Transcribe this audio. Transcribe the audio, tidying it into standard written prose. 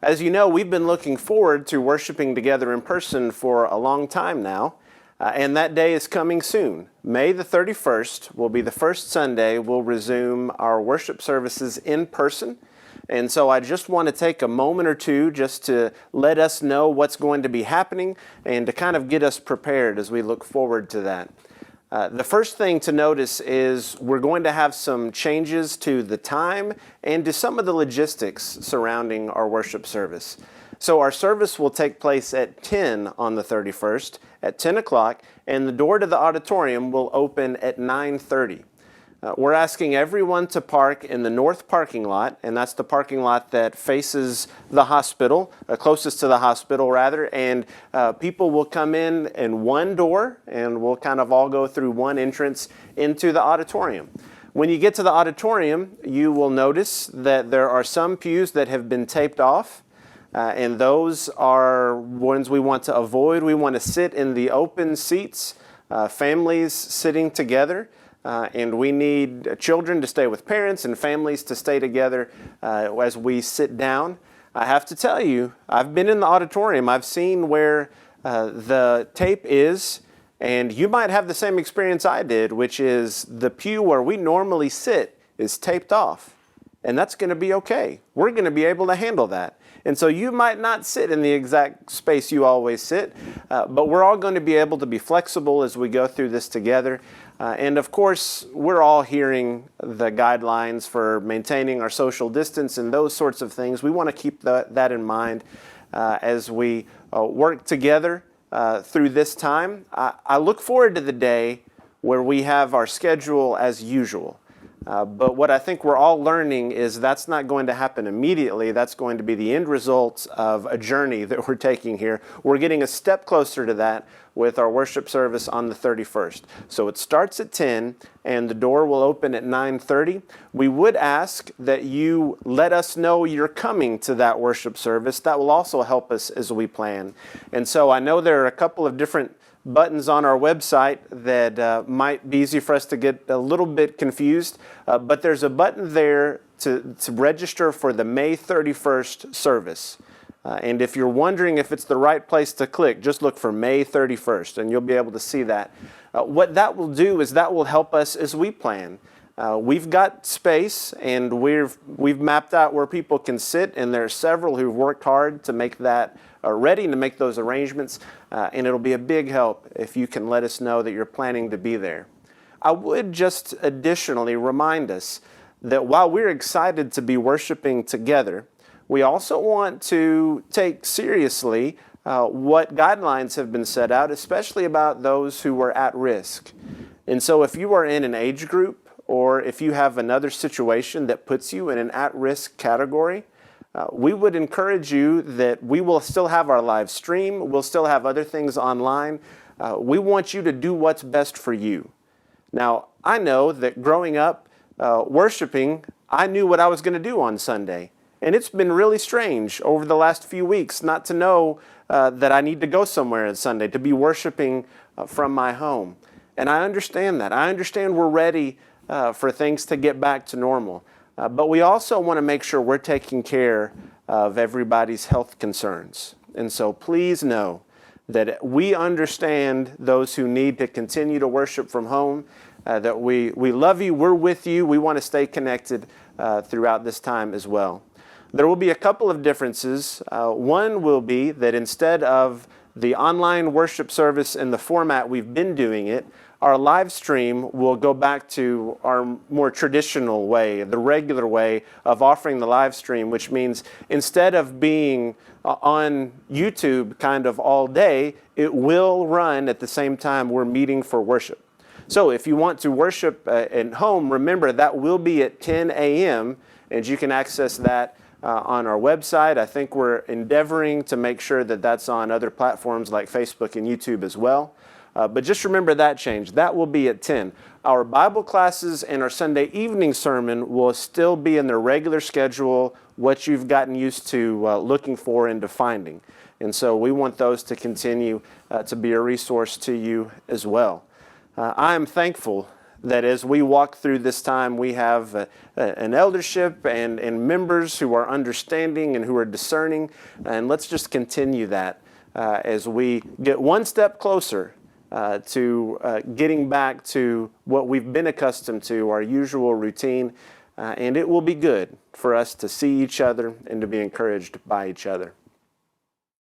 As you know, we've been looking forward to worshiping together in person for a long time now, and that day is coming soon. May the 31st will be the first Sunday we'll resume our worship services in person. And so I just want to take a moment or two just to let us know what's going to be happening and to kind of get us prepared as we look forward to that. The first thing to notice is we're going to have some changes to the time and to some of the logistics surrounding our worship service. So our service will take place at 10 on the 31st, at 10 o'clock, and the door to the auditorium will open at 9:30. We're asking everyone to park in the north parking lot, and that's the parking lot that faces the hospital, closest to the hospital rather, and people will come in one door, and we'll kind of all go through one entrance into the auditorium. When you get to the auditorium, you will notice that there are some pews that have been taped off, and those are ones we want to avoid. We want to sit in the open seats, families sitting together. And we need children to stay with parents and families to stay together as we sit down. I have to tell you, I've been in the auditorium. I've seen where the tape is, and you might have the same experience I did, which is the pew where we normally sit is taped off. And that's going to be okay. We're going to be able to handle that. And so you might not sit in the exact space you always sit, but we're all going to be able to be flexible as we go through this together. And of course, we're all hearing the guidelines for maintaining our social distance and those sorts of things. We want to keep that in mind as we work together through this time. I look forward to the day where we have our schedule as usual. But what I think we're all learning is that's not going to happen immediately. That's going to be the end result of a journey that we're taking here. We're getting a step closer to that with our worship service on the 31st. So it starts at 10 and the door will open at 9:30. We would ask that you let us know you're coming to that worship service. That will also help us as we plan. And so I know there are a couple of different buttons on our website that might be easy for us to get a little bit confused, but there's a button there to register for the May 31st service. And if you're wondering if it's the right place to click, just look for May 31st and you'll be able to see that. What that will do is that will help us as we plan. We've got space and we've mapped out where people can sit, and there are several who've worked hard to make that ready to make those arrangements, and it'll be a big help if you can let us know that you're planning to be there. I would just additionally remind us that while we're excited to be worshiping together, we also want to take seriously what guidelines have been set out, especially about those who are at risk. And so if you are in an age group, or if you have another situation that puts you in an at-risk category, we would encourage you that we will still have our live stream. We'll still have other things online. We want you to do what's best for you. Now, I know that growing up worshiping, I knew what I was going to do on Sunday. And it's been really strange over the last few weeks not to know that I need to go somewhere on Sunday, to be worshiping from my home. And I understand that. I understand we're ready for things to get back to normal. But we also want to make sure we're taking care of everybody's health concerns. And so please know that we understand those who need to continue to worship from home, that we love you, we're with you, we want to stay connected throughout this time as well. There will be a couple of differences. One will be that instead of the online worship service in the format we've been doing it, our live stream will go back to our more traditional way, the regular way of offering the live stream, which means instead of being on YouTube kind of all day, it will run at the same time we're meeting for worship. So if you want to worship at home, remember that will be at 10 a.m. and you can access that on our website. I think we're endeavoring to make sure that that's on other platforms like Facebook and YouTube as well. But just remember that change. That will be at 10. Our Bible classes and our Sunday evening sermon will still be in their regular schedule, what you've gotten used to looking for and finding. And so we want those to continue to be a resource to you as well. I am thankful that as we walk through this time, we have an eldership and members who are understanding and who are discerning. And let's just continue that as we get one step closer to getting back to what we've been accustomed to, our usual routine. And it will be good for us to see each other and to be encouraged by each other.